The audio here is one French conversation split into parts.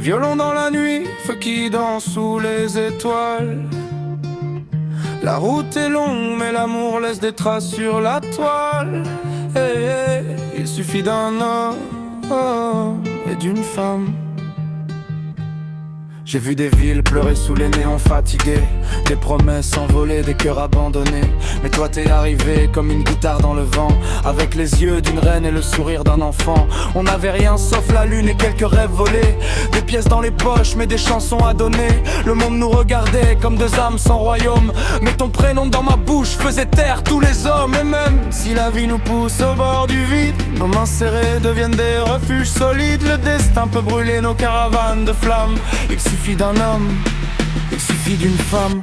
Violon dans la nuit, feu qui danse sous les étoiles. La route est longue mais l'amour laisse des traces sur la toile. Il suffit d'un homme et d'une femme. J'ai vu des villes pleurer sous les néons fatigués, des promesses envolées, des cœurs abandonnés. Mais toi t'es arrivé comme une guitare dans le vent, avec les yeux d'une reine et le sourire d'un enfant. On n'avait rien sauf la lune et quelques rêves volés, des pièces dans les poches mais des chansons à donner. Le monde nous regardait comme deux âmes sans royaume, mais ton prénom dans ma bouche faisait taire tous les hommes. Et même si la vie nous pousse au bord du vide, nos mains serrées deviennent des refuges solides. Le destin peut brûler nos caravanes de flammes. Il suffit d'un homme, il suffit d'une femme.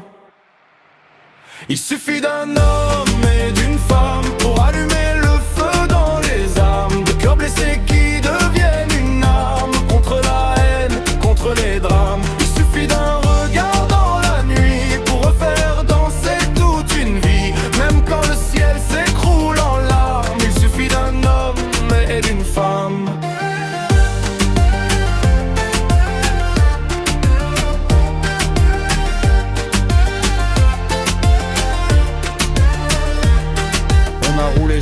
Il suffit d'un homme et d'une femme pour allumer le feu dans les âmes. De cœurs blessés qui deviennent une arme contre la haine, contre les drames. Il suffit d'un regard dans la nuit pour refaire danser toute une vie, même quand le ciel s'écroule en larmes. Il suffit d'un homme et d'une femme.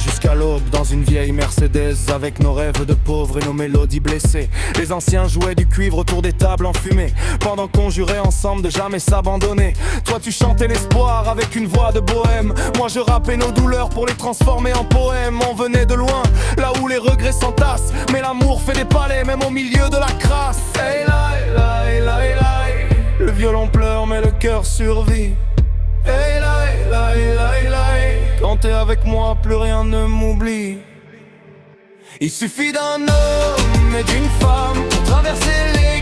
Jusqu'à l'aube dans une vieille Mercedes, avec nos rêves de pauvres et nos mélodies blessées. Les anciens jouaient du cuivre autour des tables enfumées, pendant qu'on jurait ensemble de jamais s'abandonner. Toi tu chantais l'espoir avec une voix de bohème, moi je rappais nos douleurs pour les transformer en poèmes. On venait de loin, là où les regrets s'entassent, mais l'amour fait des palais même au milieu de la crasse. Hey là, hey là, hey là, hey là. Le violon pleure mais le cœur survit. Hey là, hey là, hey là, hey là. Quand t'es avec moi, plus rien ne m'oublie. Il suffit d'un homme et d'une femme pour traverser les